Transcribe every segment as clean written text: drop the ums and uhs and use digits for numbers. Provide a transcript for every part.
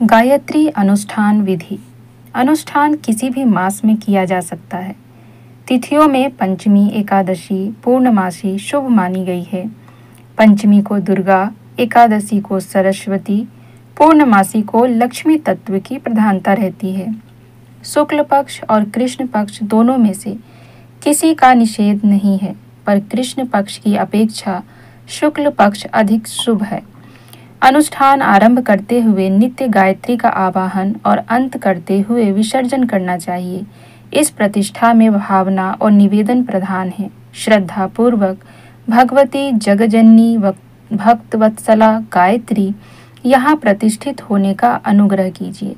गायत्री अनुष्ठान विधि। अनुष्ठान किसी भी मास में किया जा सकता है। तिथियों में पंचमी, एकादशी, पूर्णमासी शुभ मानी गई है। पंचमी को दुर्गा, एकादशी को सरस्वती, पूर्णमासी को लक्ष्मी तत्व की प्रधानता रहती है। शुक्ल पक्ष और कृष्ण पक्ष दोनों में से किसी का निषेध नहीं है, पर कृष्ण पक्ष की अपेक्षा शुक्ल पक्ष अधिक शुभ है। अनुष्ठान आरंभ करते हुए नित्य गायत्री का आवाहन और अंत करते हुए विसर्जन करना चाहिए। इस प्रतिष्ठा में भावना और निवेदन प्रधान है। श्रद्धा पूर्वक भगवती जगजननी भक्तवत्सला गायत्री यहाँ प्रतिष्ठित होने का अनुग्रह कीजिए।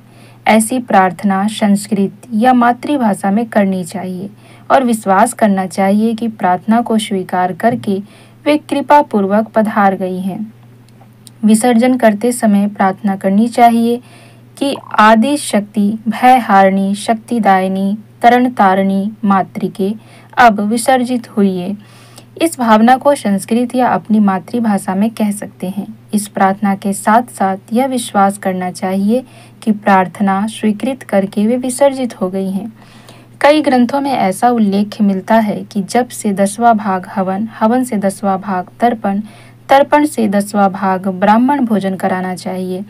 ऐसी प्रार्थना संस्कृत या मातृभाषा में करनी चाहिए और विश्वास करना चाहिए कि प्रार्थना को स्वीकार करके वे कृपा पूर्वक पधार गई हैं। विसर्जन करते समय प्रार्थना करनी चाहिए कि आदि शक्ति, भयहारिणी, शक्तिदायिनी, तरण तारिणी मातृके अब विसर्जित हुई। इस भावना को संस्कृत या अपनी मातृभाषा में कह सकते हैं। इस प्रार्थना के साथ साथ यह विश्वास करना चाहिए कि प्रार्थना स्वीकृत करके वे विसर्जित हो गई हैं। कई ग्रंथों में ऐसा उल्लेख मिलता है कि जब से 10वां भाग हवन, हवन से 10वां भाग तर्पण, तर्पण से 10वां भाग ब्राह्मण भोजन कराना चाहिए।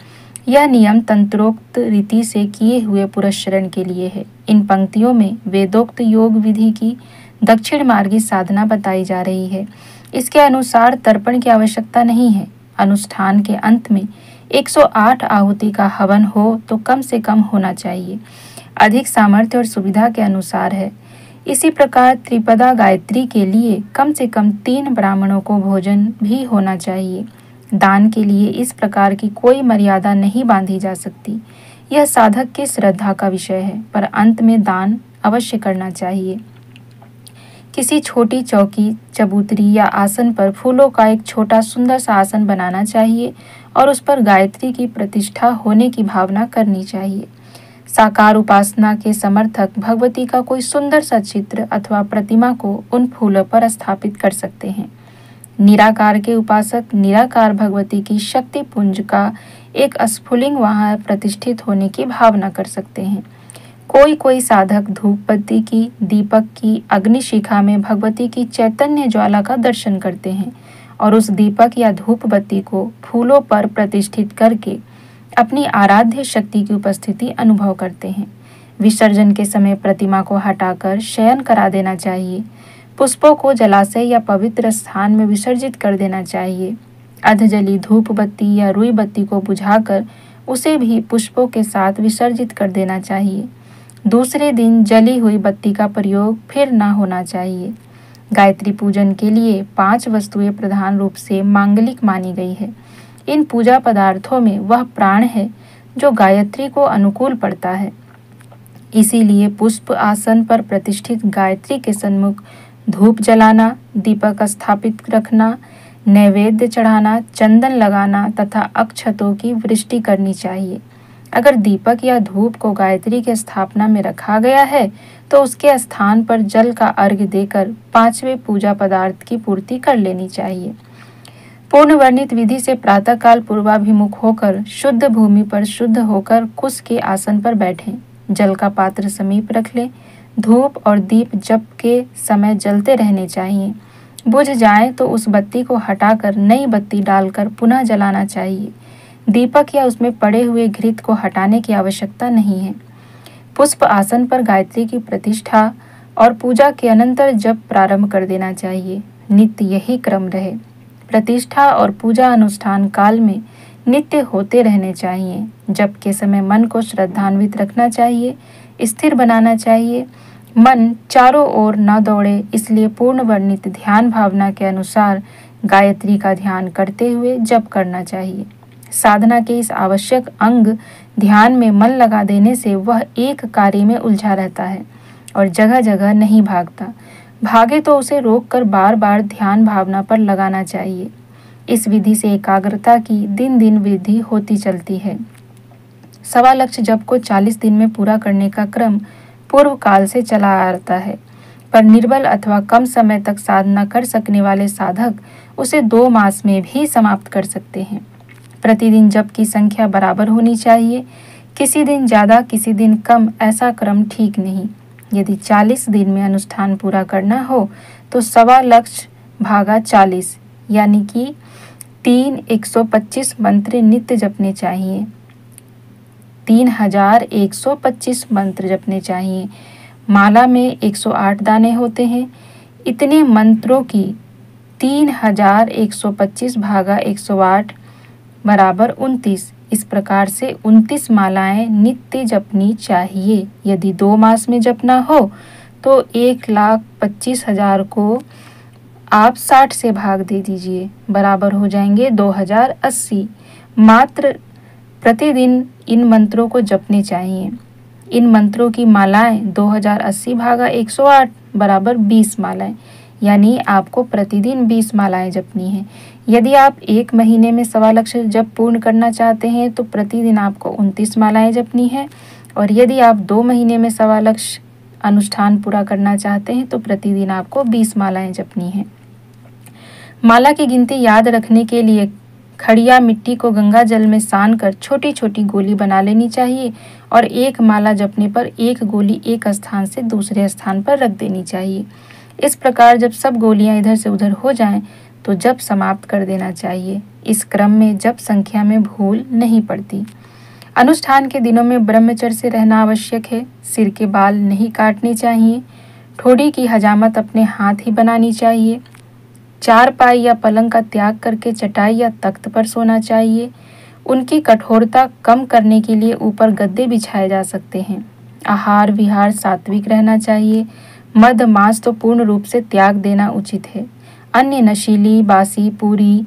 यह नियम तंत्रोक्त रीति से किए हुए पुरस्चरण के लिए है। इन पंक्तियों में वेदोक्त योग विधि की दक्षिण मार्गी साधना बताई जा रही है। इसके अनुसार तर्पण की आवश्यकता नहीं है। अनुष्ठान के अंत में 108 आहुति का हवन हो तो कम से कम होना चाहिए। अधिक सामर्थ्य और सुविधा के अनुसार है। इसी प्रकार त्रिपदा गायत्री के लिए कम से कम 3 ब्राह्मणों को भोजन भी होना चाहिए। दान के लिए इस प्रकार की कोई मर्यादा नहीं बांधी जा सकती। यह साधक की श्रद्धा का विषय है, पर अंत में दान अवश्य करना चाहिए। किसी छोटी चौकी, चबूतरी या आसन पर फूलों का एक छोटा सुंदर सा आसन बनाना चाहिए और उस पर गायत्री की प्रतिष्ठा होने की भावना करनी चाहिए। साकार उपासना के समर्थक भगवती का कोई सुंदर सा चित्र अथवा प्रतिमा को उन फूलों पर स्थापित कर सकते हैं। निराकार के उपासक निराकार भगवती की शक्ति पुंज का एक स्फुलिंग वहां प्रतिष्ठित होने की भावना कर सकते हैं। कोई साधक धूप बत्ती की, दीपक की अग्निशिखा में भगवती की चैतन्य ज्वाला का दर्शन करते हैं और उस दीपक या धूप बत्ती को फूलों पर प्रतिष्ठित करके अपनी आराध्य शक्ति की उपस्थिति अनुभव करते हैं। विसर्जन के समय प्रतिमा को हटाकर शयन करा देना चाहिए। पुष्पों को जलाशय या पवित्र स्थान में विसर्जित कर देना चाहिए। अधजली धूप बत्ती या रुई बत्ती को बुझाकर उसे भी पुष्पों के साथ विसर्जित कर देना चाहिए। दूसरे दिन जली हुई बत्ती का प्रयोग फिर न होना चाहिए। गायत्री पूजन के लिए 5 वस्तुएं प्रधान रूप से मांगलिक मानी गई है। इन पूजा पदार्थों में वह प्राण है जो गायत्री को अनुकूल पड़ता है। इसीलिए पुष्प आसन पर प्रतिष्ठित गायत्री के सन्मुख धूप जलाना, दीपक स्थापित रखना, नैवेद्य चढ़ाना, चंदन लगाना तथा अक्षतों की वृष्टि करनी चाहिए। अगर दीपक या धूप को गायत्री की स्थापना में रखा गया है तो उसके स्थान पर जल का अर्घ्य देकर 5वें पूजा पदार्थ की पूर्ति कर लेनी चाहिए। पूर्ण वर्णित विधि से प्रातःकाल पूर्वाभिमुख होकर शुद्ध भूमि पर शुद्ध होकर कुश के आसन पर बैठें। जल का पात्र समीप रख लें। धूप और दीप जप के समय जलते रहने चाहिए। बुझ जाए तो उस बत्ती को हटाकर नई बत्ती डालकर पुनः जलाना चाहिए। दीपक या उसमें पड़े हुए घृत को हटाने की आवश्यकता नहीं है। पुष्प आसन पर गायत्री की प्रतिष्ठा और पूजा के अनंतर जप प्रारंभ कर देना चाहिए। नित्य यही क्रम रहे। प्रतिष्ठा और पूजा अनुष्ठान काल में नित्य होते रहने चाहिए। जप के समय मन को श्रद्धान्वित रखना चाहिए, स्थिर बनाना चाहिए। मन चारों ओर न दौड़े, इसलिए पूर्ण वर्णित ध्यान भावना के अनुसार गायत्री का ध्यान करते हुए जप करना चाहिए। साधना के इस आवश्यक अंग ध्यान में मन लगा देने से वह एक कार्य में उलझा रहता है और जगह जगह नहीं भागता। भागे तो उसे रोककर बार बार ध्यान भावना पर लगाना चाहिए। इस विधि से एकाग्रता की दिन दिन वृद्धि होती चलती है। सवा लक्ष्य जप को 40 दिन में पूरा करने का क्रम पूर्व काल से चला आ रहा है, पर निर्बल अथवा कम समय तक साधना कर सकने वाले साधक उसे 2 मास में भी समाप्त कर सकते हैं। प्रतिदिन जप की संख्या बराबर होनी चाहिए, किसी दिन ज़्यादा किसी दिन कम, ऐसा क्रम ठीक नहीं। यदि 40 दिन में अनुष्ठान पूरा करना हो तो 1.25 लक्ष भागा 40 यानी कि 125 मंत्र नित्य जपने चाहिए। 3125 मंत्र जपने चाहिए। माला में 108 दाने होते हैं। इतने मंत्रों की 3125 भागा 108 बराबर 29। इस प्रकार से 29 मालाएं नित्य जपनी चाहिए। यदि 2 मास में जपना हो तो 1,25,000 को आप 60 से भाग दे दीजिए, बराबर हो जाएंगे 2080। मात्र प्रतिदिन इन मंत्रों को जपने चाहिए। इन मंत्रों की मालाएं 2080 भागा 108 बराबर 20 मालाएं, यानी आपको प्रतिदिन 20 मालाएं जपनी हैं। यदि आप 1 महीने में 1.25 लक्ष जप पूर्ण करना चाहते हैं तो प्रतिदिन आपको 29 मालाएं जपनी है, और यदि आप 2 महीने में 1.25 लक्ष अनुष्ठान पूरा करना चाहते हैं तो प्रतिदिन आपको 20 मालाएं जपनी हैं। माला की गिनती याद रखने के लिए खड़िया मिट्टी को गंगा जल में सान कर छोटी छोटी गोली बना लेनी चाहिए, और एक माला जपने पर एक गोली एक स्थान से दूसरे स्थान पर रख देनी चाहिए। इस प्रकार जब सब गोलियां इधर से उधर हो जाएं तो जप समाप्त कर देना चाहिए। इस क्रम में जप संख्या में भूल नहीं पड़ती। अनुष्ठान के दिनों में ब्रह्मचर्य से रहना आवश्यक है। सिर के बाल नहीं काटने चाहिए। ठोड़ी की हजामत अपने हाथ ही बनानी चाहिए। चारपाई या पलंग का त्याग करके चटाई या तख्त पर सोना चाहिए। उनकी कठोरता कम करने के लिए ऊपर गद्दे बिछाए जा सकते हैं। आहार विहार सात्विक रहना चाहिए। मद मांस तो पूर्ण रूप से त्याग देना उचित है। अन्य नशीली, बासी, पूरी,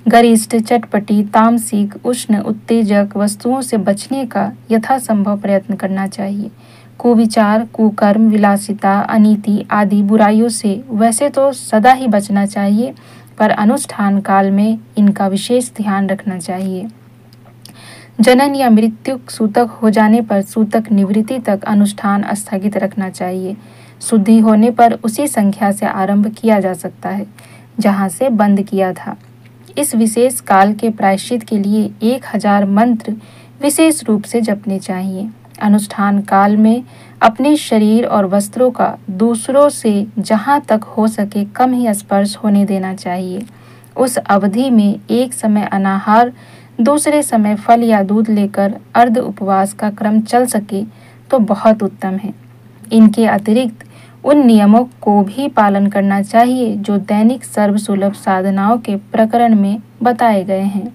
गरिष्ठ, चटपटी, तामसिक, उष्ण, उत्तेजक वस्तुओं से बचने का यथासंभव प्रयत्न करना चाहिए। कुविचार, कुकर्म, विलासिता, अनीति आदि बुराइयों से वैसे तो सदा ही बचना चाहिए, पर अनुष्ठान काल में इनका विशेष ध्यान रखना चाहिए। जनन या मृत्यु सूतक हो जाने पर सूतक निवृत्ति तक अनुष्ठान स्थगित रखना चाहिए। शुद्धि होने पर उसी संख्या से आरंभ किया जा सकता है जहाँ से बंद किया था। इस विशेष काल के प्रायश्चित के लिए 1000 मंत्र विशेष रूप से जपने चाहिए। अनुष्ठान काल में अपने शरीर और वस्त्रों का दूसरों से जहाँ तक हो सके कम ही स्पर्श होने देना चाहिए। उस अवधि में एक समय अनाहार, दूसरे समय फल या दूध लेकर अर्ध उपवास का क्रम चल सके तो बहुत उत्तम है। इनके अतिरिक्त उन नियमों को भी पालन करना चाहिए जो दैनिक सर्वसुलभ साधनाओं के प्रकरण में बताए गए हैं।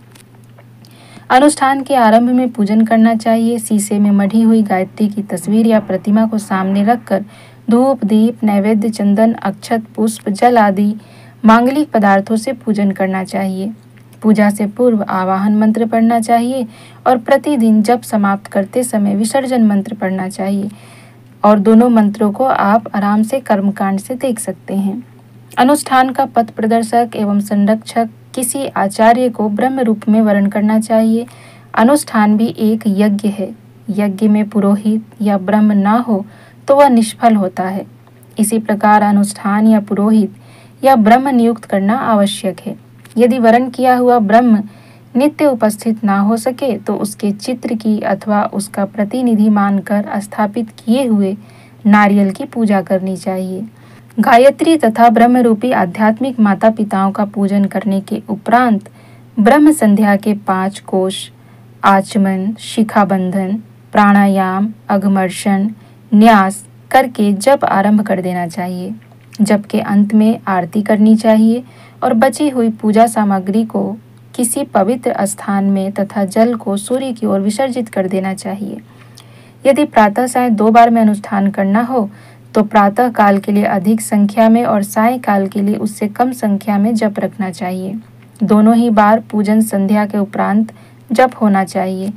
अनुष्ठान के आरंभ में पूजन करना चाहिए। शीशे में मढ़ी हुई गायत्री की तस्वीर या प्रतिमा को सामने रखकर धूप, दीप, नैवेद्य, चंदन, अक्षत, पुष्प, जल आदि मांगलिक पदार्थों से पूजन करना चाहिए। पूजा से पूर्व आवाहन मंत्र पढ़ना चाहिए और प्रतिदिन जप समाप्त करते समय विसर्जन मंत्र पढ़ना चाहिए, और दोनों मंत्रों को आप आराम से कर्मकांड से देख सकते हैं। अनुष्ठान का पथ प्रदर्शक एवं संरक्षक किसी आचार्य को ब्रह्म रूप में वर्ण करना चाहिए। अनुष्ठान भी एक यज्ञ है। यज्ञ में पुरोहित या ब्रह्म ना हो तो वह निष्फल होता है। इसी प्रकार अनुष्ठान या पुरोहित या ब्रह्म नियुक्त करना आवश्यक है। यदि वर्ण किया हुआ ब्रह्म नित्य उपस्थित ना हो सके तो उसके चित्र की अथवा उसका प्रतिनिधि मानकर स्थापित किए हुए नारियल की पूजा करनी चाहिए। गायत्री तथा ब्रह्मरूपी आध्यात्मिक माता पिताओं का पूजन करने के उपरांत ब्रह्म संध्या के 5 कोश आचमन, शिखाबंधन, प्राणायाम, अघमर्षण, न्यास करके जप आरंभ कर देना चाहिए। जप के अंत में आरती करनी चाहिए और बची हुई पूजा सामग्री को किसी पवित्र स्थान में तथा जल को सूर्य की ओर विसर्जित कर देना चाहिए। यदि प्रातः साय 2 बार में अनुष्ठान करना हो तो प्रातः काल के लिए अधिक संख्या में और साय काल के लिए उससे कम संख्या में जप रखना चाहिए। दोनों ही बार पूजन संध्या के उपरांत जप होना चाहिए।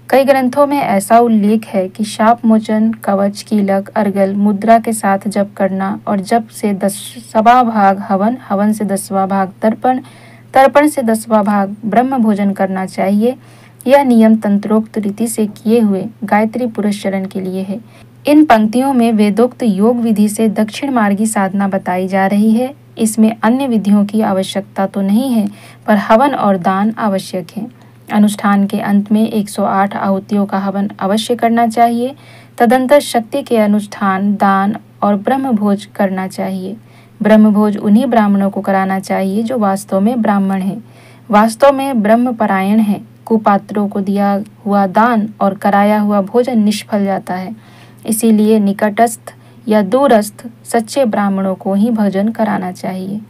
कई ग्रंथों में ऐसा उल्लेख है कि शाप मोचन, कवच, कीलक, अर्गल मुद्रा के साथ जप करना और जप से 10वां भाग हवन, हवन से 10वां भाग तर्पण, तर्पण से 10वां भाग ब्रह्म भोजन करना चाहिए। यह नियम तंत्रोक्त रीति से किए हुए गायत्री पुरस्चरण के लिए है। इन पंक्तियों में वेदोक्त योग विधि से दक्षिण मार्गी साधना बताई जा रही है। इसमें अन्य विधियों की आवश्यकता तो नहीं है, पर हवन और दान आवश्यक है। अनुष्ठान के अंत में 108 आहुतियों का हवन अवश्य करना चाहिए। तदंतर शक्ति के अनुष्ठान, दान और ब्रह्मभोज करना चाहिए। ब्रह्मभोज उन्हीं ब्राह्मणों को कराना चाहिए जो वास्तव में ब्राह्मण हैं, वास्तव में ब्रह्मपरायण हैं। कुपात्रों को दिया हुआ दान और कराया हुआ भोजन निष्फल जाता है। इसीलिए निकटस्थ या दूरस्थ सच्चे ब्राह्मणों को ही भोजन कराना चाहिए।